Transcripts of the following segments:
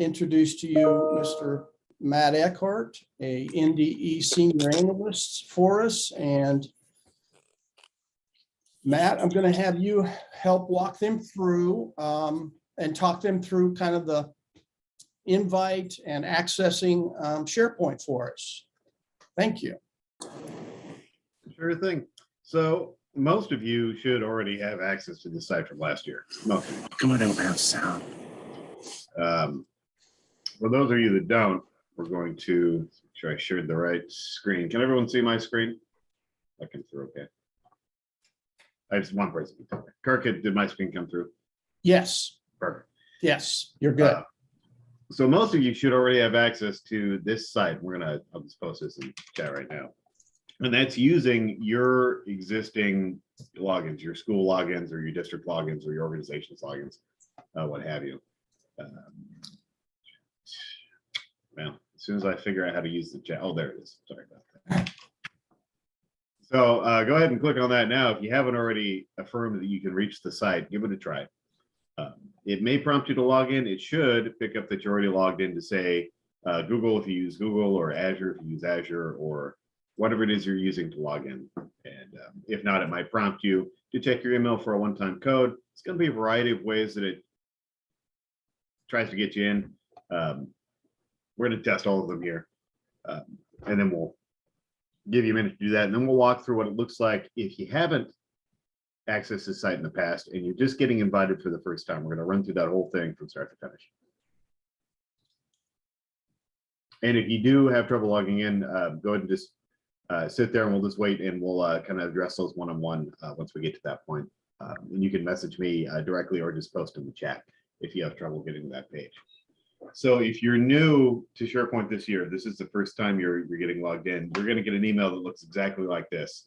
introduce to you Mr. Matt Eckhart, a NDE senior analyst for us. And Matt, I'm going to have you help walk them through and talk them through kind of the invite and accessing SharePoint for us. Thank you. Sure thing. So most of you should already have access to this site from last year. Most of you. Come on, I don't have sound. For those of you that don't, we're going to make sure I shared the right screen. Can everyone see my screen? I can through, okay. I just one person. Kirk, did my screen come through? Yes. Perfect. Yes, you're good. So most of you should already have access to this site. I'll just post this in chat right now. And that's using your existing logins, your school logins or your district logins or your organization's logins, what have you. Well, as soon as I figure out how to use the chat, oh, there it is. Sorry about that. So go ahead and click on that now. If you haven't already affirmed that you can reach the site, give it a try. It may prompt you to log in. It should pick up that you're already logged in to say Google if you use Google, or Azure if you use Azure, or whatever it is you're using to log in. And if not, it might prompt you to check your email for a one-time code. It's going to be a variety of ways that it tries to get you in. We're going to test all of them here, and then we'll give you a minute to do that. And then we'll walk through what it looks like if you haven't accessed this site in the past and you're just getting invited for the first time. We're going to run through that whole thing from start to finish. And if you do have trouble logging in, go ahead and just sit there and we'll just wait, and we'll kind of address those one-on-one once we get to that point. And you can message me directly or just post in the chat if you have trouble getting to that page. So if you're new to SharePoint this year, this is the first time you're getting logged in, you're going to get an email that looks exactly like this.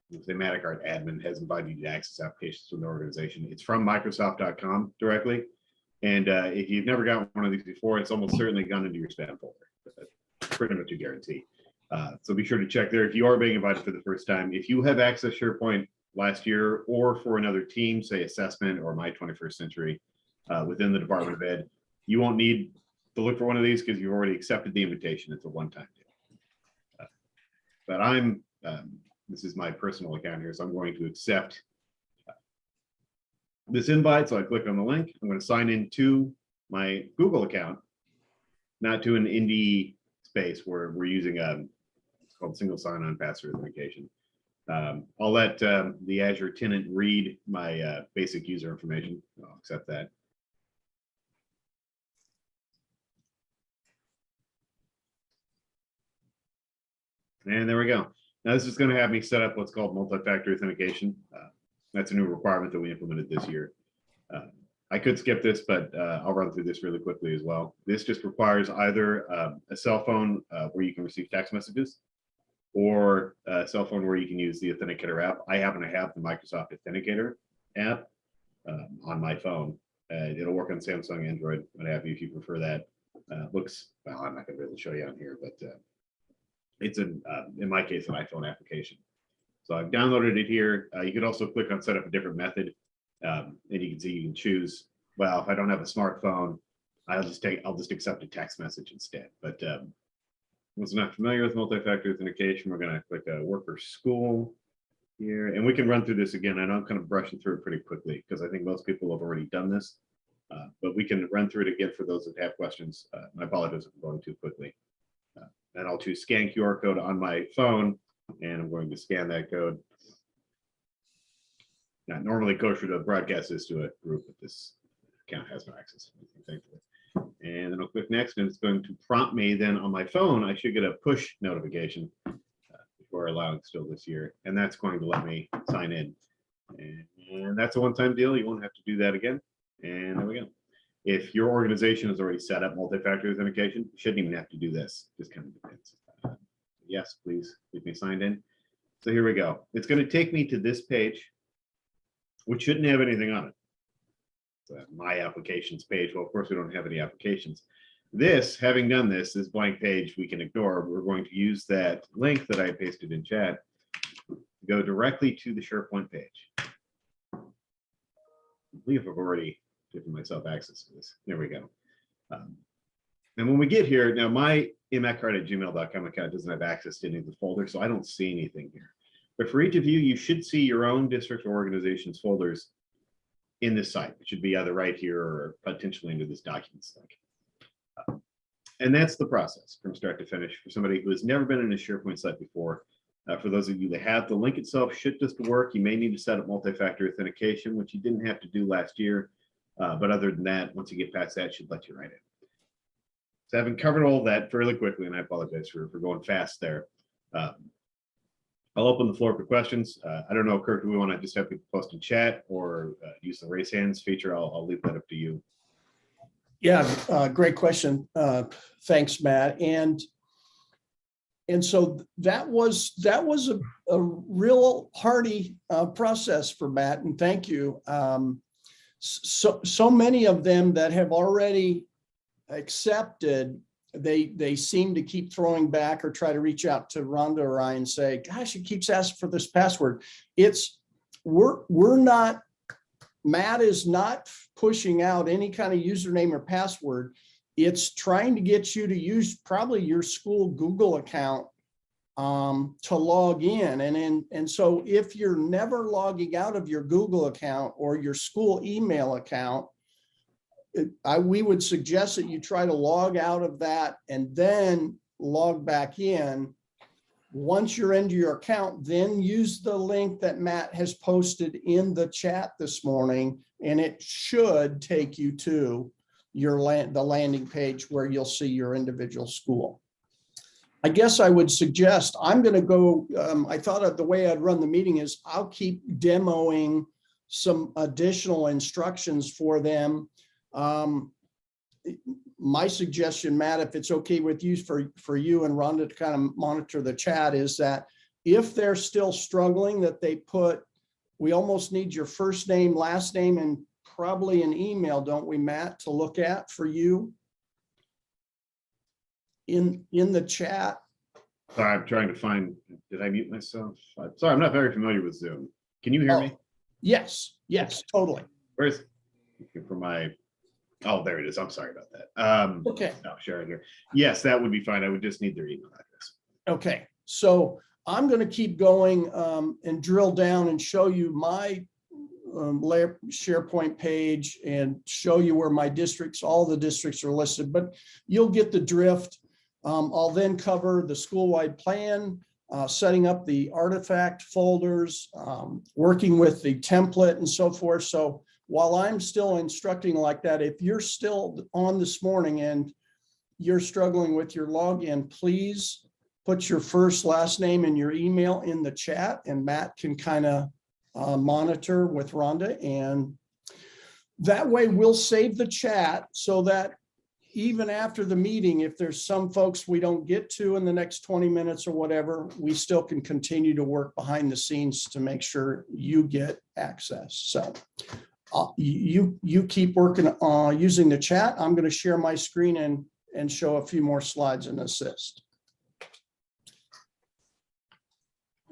The Matt Eckhart admin has invited you to access applications from the organization. It's from Microsoft.com directly. And if you've never gotten one of these before, it's almost certainly gone into your spam folder. Pretty much a guarantee. So be sure to check there if you are being invited for the first time. If you have accessed SharePoint last year or for another team, say assessment or My 21st Century within the Department of Ed, you won't need to look for one of these because you've already accepted the invitation. It's a one-time deal. But I'm, this is my personal account here, so I'm going to accept this invite. So I click on the link. I'm going to sign in to my Google account, not to an NDE space where we're using it's called single sign-on password authentication. I'll let the Azure tenant read my basic user information. I'll accept that. And there we go. Now this is going to have me set up what's called multi-factor authentication. That's a new requirement that we implemented this year. I could skip this, but I'll run through this really quickly as well. This just requires either a cell phone where you can receive text messages, or a cell phone where you can use the Authenticator app. I happen to have the Microsoft Authenticator app on my phone. It'll work on Samsung, Android, what have you, if you prefer that. Looks, well, I'm not going to be able to show you on here, but it's in my case, an iPhone application. So I've downloaded it here. You could also click on set up a different method. And you can see you can choose, well, if I don't have a smartphone, I'll just accept a text message instead. But was not familiar with multi-factor authentication, we're going to click work or school here, and we can run through this again. I know I'm kind of brushing through it pretty quickly because I think most people have already done this, but we can run through it again for those that have questions. I apologize if I'm going too quickly. And I'll choose scan QR code on my phone, and I'm going to scan that code. Not normally kosher to broadcast this to a group, but this account has no access, thankfully. And then I'll click next, and it's going to prompt me then on my phone. I should get a push notification before allowing still this year, and that's going to let me sign in. And that's a one-time deal. You won't have to do that again. And there we go. If your organization has already set up multi-factor authentication, you shouldn't even have to do this. Just kind of depends. Yes, please keep me signed in. So here we go. It's going to take me to this page, which shouldn't have anything on it. My applications page. Well, of course, we don't have any applications. This, having done this blank page we can ignore. We're going to use that link that I pasted in chat to go directly to the SharePoint page. I believe I've already given myself access to this. There we go. And when we get here, now my imacard@gmail.com account doesn't have access to any of the folders, so I don't see anything here. But for each of you, you should see your own district or organization's folders in this site. It should be either right here or potentially into this documents link. And that's the process from start to finish for somebody who has never been in a SharePoint site before. For those of you that have, the link itself should just work. You may need to set up multi-factor authentication, which you didn't have to do last year. But other than that, once you get past that, it should let you right in. So having covered all that fairly quickly, and I apologize for going fast there. I'll open the floor for questions. I don't know, Kirk, do we want to just have people post in chat or use the raise hands feature? I'll leave that up to you. Yeah, great question. Thanks, Matt. And so that was a real hearty process for Matt, and thank you. So many of them that have already accepted, they seem to keep throwing back or try to reach out to Rhonda or I and say, gosh, it keeps asking for this password. We're not, Matt is not pushing out any kind of username or password. It's trying to get you to use probably your school Google account to log in. And so if you're never logging out of your Google account or your school email account, we would suggest that you try to log out of that and then log back in. Once you're into your account, then use the link that Matt has posted in the chat this morning, and it should take you to the landing page where you'll see your individual school. I guess I would suggest I'm going to go. I thought of the way I'd run the meeting is I'll keep demoing some additional instructions for them. My suggestion, Matt, if it's okay with you, for you and Rhonda to kind of monitor the chat, is that if they're still struggling, that they put, we almost need your first name, last name, and probably an email, don't we, Matt, to look at for you in the chat. Sorry, I'm trying to find, did I mute myself? Sorry, I'm not very familiar with Zoom. Can you hear me? Yes, totally. Where's for my, oh, there it is. I'm sorry about that. Okay. No, sharing here. Yes, that would be fine. I would just need their email address. Okay, so I'm going to keep going and drill down and show you my SharePoint page and show you where my districts, all the districts are listed, but you'll get the drift. I'll then cover the school-wide plan, setting up the artifact folders, working with the template and so forth. So while I'm still instructing like that, if you're still on this morning and you're struggling with your login, please put your first, last name and your email in the chat, and Matt can kind of monitor with Rhonda. And that way we'll save the chat so that even after the meeting, if there's some folks we don't get to in the next 20 minutes or whatever, we still can continue to work behind the scenes to make sure you get access. So you keep working on using the chat. I'm going to share my screen and show a few more slides and assist.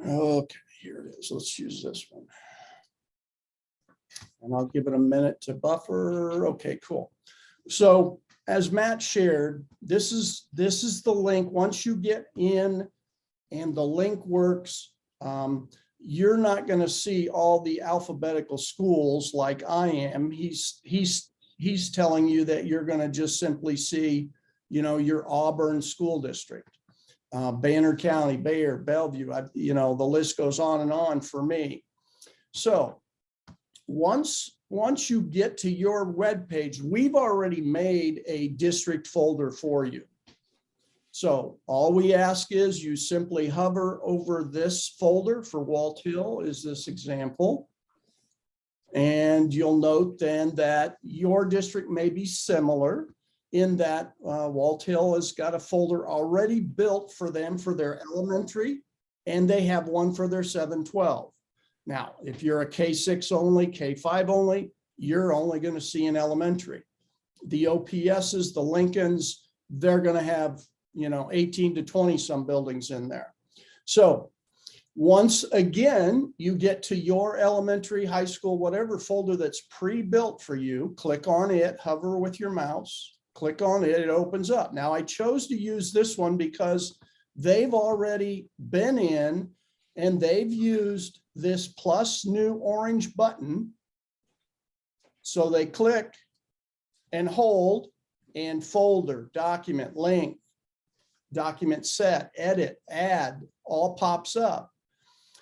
Okay, here it is. Let's use this one. And I'll give it a minute to buffer. Okay, cool. So as Matt shared, this is the link. Once you get in and the link works, you're not going to see all the alphabetical schools like I am. He's telling you that you're going to just simply see, your Auburn school district, Banner County, Bayer, Bellevue, the list goes on for me. So once you get to your web page, we've already made a district folder for you. So all we ask is you simply hover over this folder. For Walt Hill is this example. And you'll note then that your district may be similar in that Walt Hill has got a folder already built for them for their elementary, and they have one for their 7-12. Now, if you're a K6 only, K5 only, you're only going to see an elementary. The OPSs, the Lincolns, they're going to have 18 to 20 some buildings in there. So once again, you get to your elementary, high school, whatever folder that's pre-built for you, click on it, hover with your mouse, Click on it, it opens up. Now I chose to use this one because they've already been in and they've used this plus new orange button. So they click and hold, and folder, document, link, document set, edit, add, all pops up.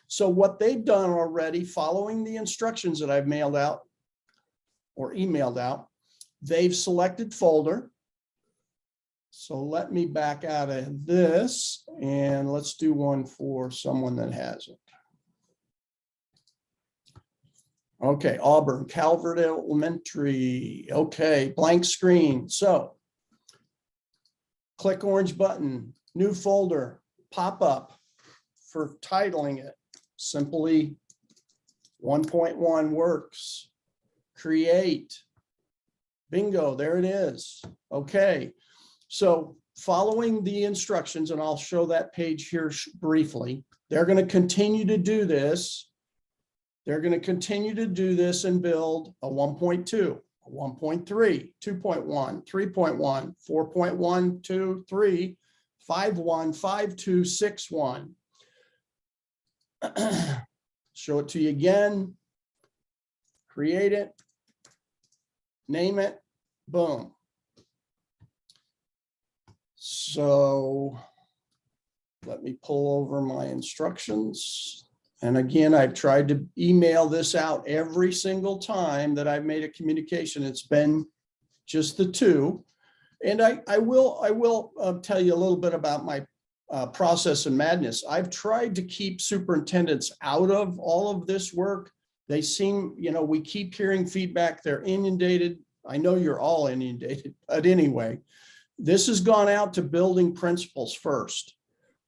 So what they've done already, following the instructions that I've mailed out or emailed out, they've selected folder. So let me back out of this and let's do one for someone that hasn't. Okay, Auburn, Calvert Elementary. Okay, blank screen. So click orange button, new folder, pop up for titling it. Simply 1.1 works. Create. Bingo, there it is. Okay, so following the instructions, and I'll show that page here briefly, they're going to continue to do this. They're going to continue to do this and build a 1.2, a 1.3, 2.1, 3.1, 4.1, 2, 3, 5.1, 5.2, 6.1. Show it to you again. Create it. Name it. Boom. So let me pull over my instructions. And again, I've tried to email this out every single time that I've made a communication. It's been just the two. And I will tell you a little bit about my process and madness. I've tried to keep superintendents out of all of this work. They seem, we keep hearing feedback. They're inundated. I know you're all inundated, but anyway, this has gone out to building principals first.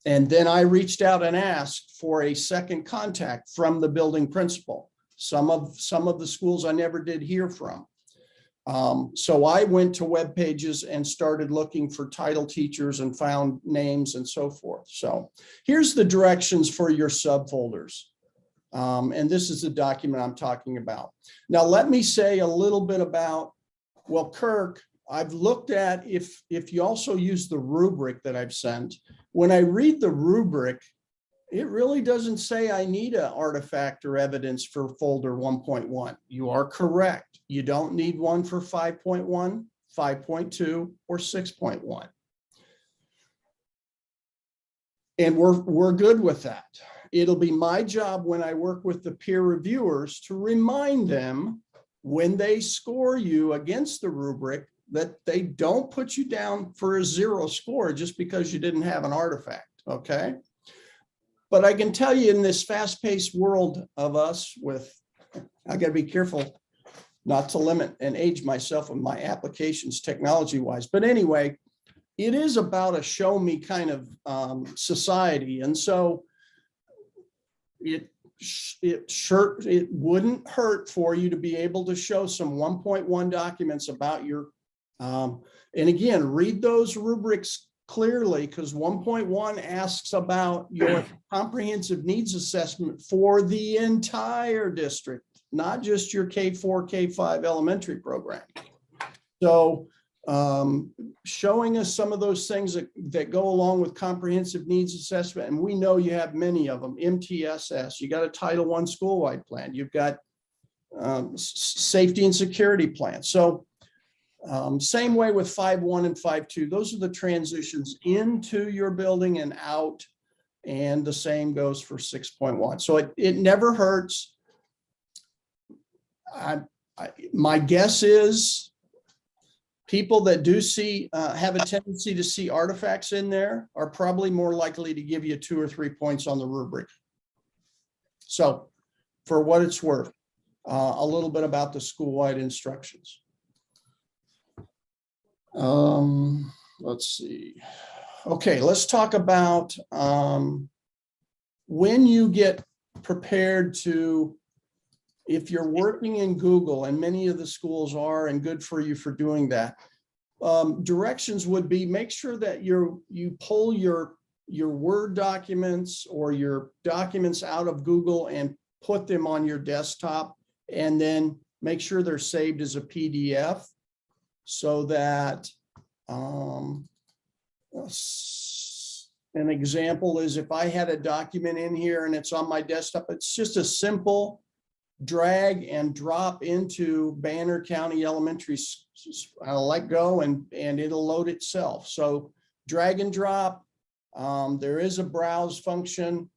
And then I reached out and asked for a second contact from the building principal. Some of the schools I never did hear from. So I went to web pages and started looking for title teachers and found names and so forth. So here's the directions for your subfolders. And this is the document I'm talking about. Now, let me say a little bit about, well, Kirk, I've looked at if you also use the rubric that I've sent. When I read the rubric, it really doesn't say I need an artifact or evidence for folder 1.1. You are correct. You don't need one for 5.1, 5.2, or 6.1. And we're good with that. It'll be my job when I work with the peer reviewers to remind them when they score you against the rubric that they don't put you down for a 0 score just because you didn't have an artifact, okay? But I can tell you in this fast-paced world of us I gotta be careful not to limit and age myself in my applications technology-wise. But anyway, it is about a show me kind of society. And so it wouldn't hurt for you to be able to show some 1.1 documents about your and again, read those rubrics clearly, because 1.1 asks about your comprehensive needs assessment for the entire district, not just your K4, K5 elementary program. So showing us some of those things that go along with comprehensive needs assessment, and we know you have many of them. MTSS, you got a Title I school-wide plan, you've got safety and security plan. So same way with 5.1 and 5.2, those are the transitions into your building and out, and the same goes for 6.1. So it never hurts. My guess is people that do see, have a tendency to see artifacts in there are probably more likely to give you 2 or 3 points on the rubric. So for what it's worth, a little bit about the school-wide instructions. Let's see. Okay, let's talk about when you get prepared to, if you're working in Google, and many of the schools are, and good for you for doing that, directions would be make sure that you pull your Word documents or your documents out of Google and put them on your desktop, and then make sure they're saved as a PDF, so that Um, an example is if I had a document in here and it's on my desktop, it's just a simple drag and drop into Banner County Elementary. I'll let go and it'll load itself. So drag and drop. There is a browse function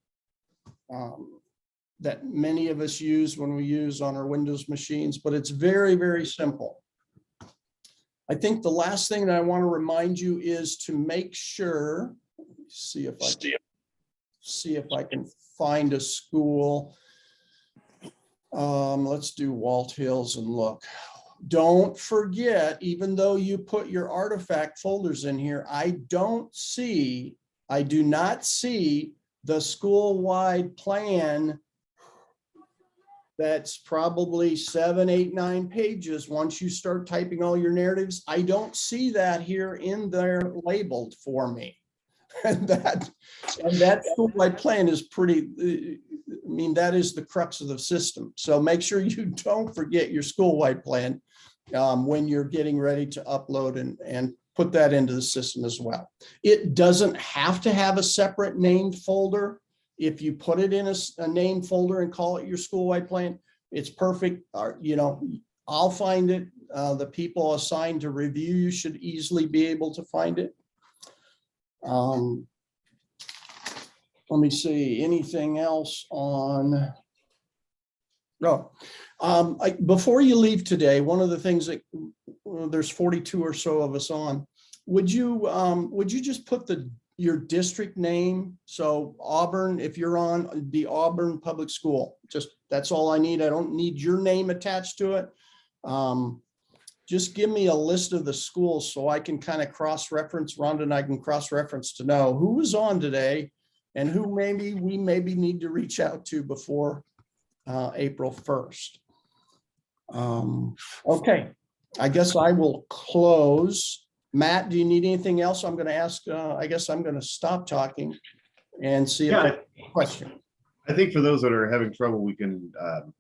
that many of us use when we use on our Windows machines, but it's very, very simple. I think the last thing that I want to remind you is to make sure, see if I can find a school. Let's do Walt Hills and look. Don't forget, even though you put your artifact folders in here, I do not see the school-wide plan. That's probably 7, 8, 9 pages. Once you start typing all your narratives, I don't see that here in there labeled for me. And that school-wide plan is pretty, I mean, that is the crux of the system. So make sure you don't forget your school-wide plan when you're getting ready to upload and put that into the system as well. It doesn't have to have a separate named folder. If you put it in a named folder and call it your school-wide plan, it's perfect. You know, I'll find it. The people assigned to review you should easily be able to find it. Let me see, anything else on? No. Before you leave today, one of the things that there's 42 or so of us on, would you just put your district name? So Auburn, if you're on the Auburn Public School, just that's all I need. I don't need your name attached to it. Just give me a list of the schools so I can kind of cross-reference. Rhonda and I can cross-reference to know who was on today and who we maybe need to reach out to before April 1st. Okay, I guess I will close. Matt, do you need anything else? I'm going to ask, I guess I'm going to stop talking and see if I have a question. I think for those that are having trouble, we can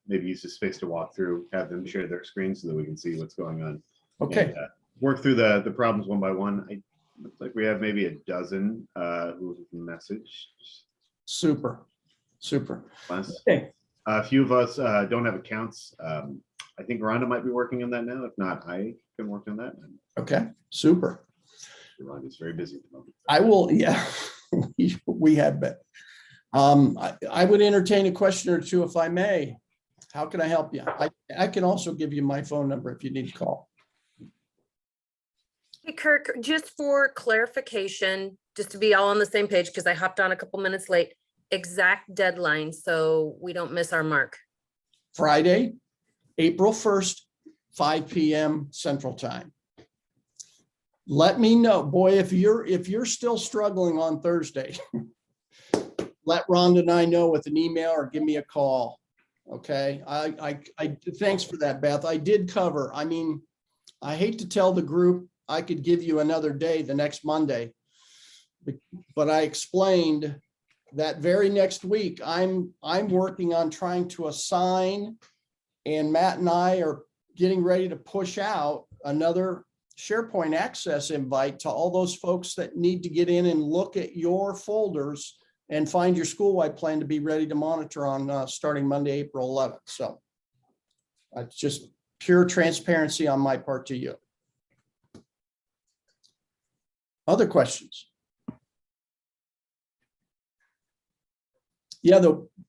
maybe use this space to walk through, have them share their screen so that we can see what's going on. Okay. And, work through the problems one by one. It looks like we have maybe a dozen who message. Super, super. Okay. A few of us don't have accounts. I think Rhonda might be working on that now. If not, I can work on that. Okay, super. Rhonda's very busy at the moment. I will, yeah, we have been. I would entertain a question or two if I may. How can I help you? I can also give you my phone number if you need to call. Hey, Kirk, just for clarification, just to be all on the same page, because I hopped on a couple minutes late, exact deadline so we don't miss our mark. Friday, April 1st, 5 p.m. Central Time. Let me know, boy, if you're still struggling on Thursday, let Rhonda and I know with an email or give me a call. Okay. I thanks for that, Beth. I did cover. I mean, I hate to tell the group I could give you another day the next Monday, but I explained that very next week I'm working on trying to assign, and Matt and I are getting ready to push out another SharePoint access invite to all those folks that need to get in and look at your folders and find your school-wide plan to be ready to monitor on starting Monday, April 11th. So it's just pure transparency on my part to you. Other questions? Yeah,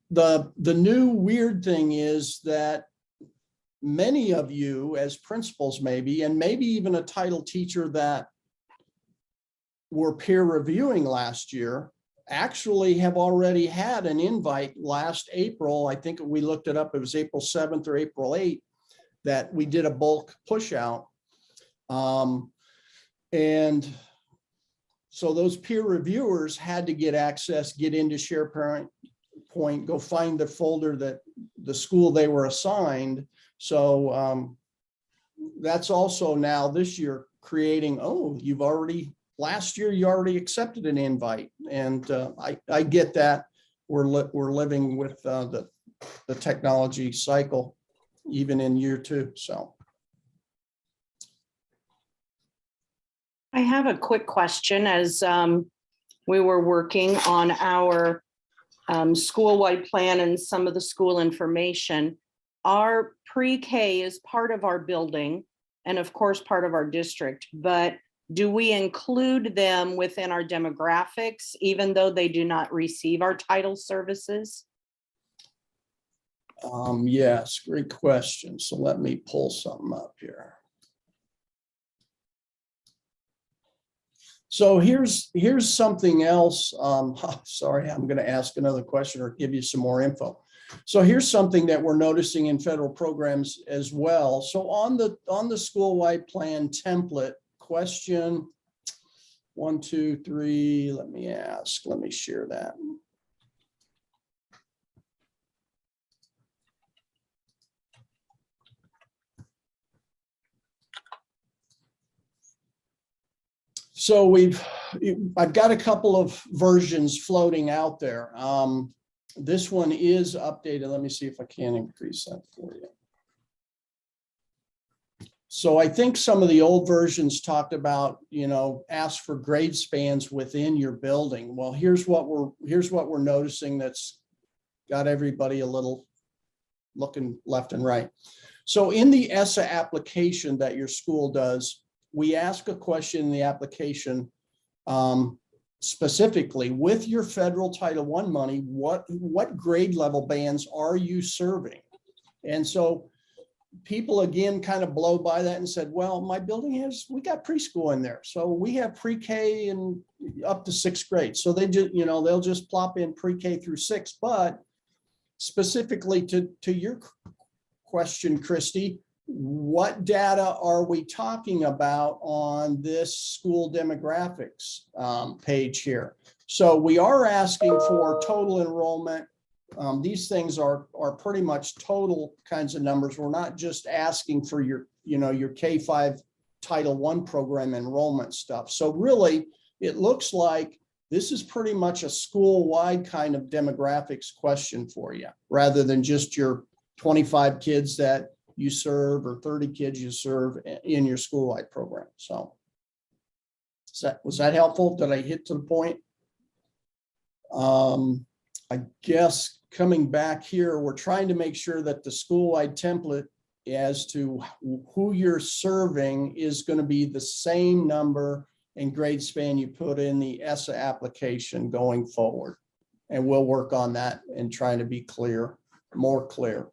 the new weird thing is that many of you as principals maybe, and maybe even a title teacher that were peer reviewing last year, actually have already had an invite last April. I think we looked it up. It was April 7th or April 8th that we did a bulk push out. And so those peer reviewers had to get access, get into SharePoint, go find the folder that the school they were assigned. So that's also now this year creating, oh, you've already, last year you already accepted an invite. And I get that. We're living with the technology cycle even in year 2. So I have a quick question as we were working on our school-wide plan and some of the school information. Our pre-K is part of our building and of course part of our district, but do we include them within our demographics even though they do not receive our title services? Yes, great question. So let me pull something up here. So here's something else. Sorry, I'm going to ask another question or give you some more info. So here's something that we're noticing in federal programs as well. So on the school-wide plan template, question 1, 2, 3, let me share that. So I've got a couple of versions floating out there. This one is updated. Let me see if I can increase that for you. So I think some of the old versions talked about, ask for grade spans within your building. Well, here's what we're noticing that's got everybody a little looking left and right. So in the ESSA application that your school does, we ask a question in the application specifically with your federal Title I money, what grade level bands are you serving? And so people again kind of blow by that and said, well, my building we got preschool in there. So we have pre-K and up to 6th grade. So they just, they'll just plop in pre-K through 6. But specifically to your question, Christy, what data are we talking about on this school demographics page here? So we are asking for total enrollment. These things are pretty much total kinds of numbers. We're not just asking for your K-5 Title I program enrollment stuff. So really, it looks like this is pretty much a school-wide kind of demographics question for you, rather than just your 25 kids that you serve or 30 kids you serve in your school-wide program. So was that helpful? Did I hit to the point? I guess coming back here, we're trying to make sure that the school-wide template as to who you're serving is going to be the same number and grade span you put in the ESSA application going forward. And we'll work on that and trying to be clear, more clear.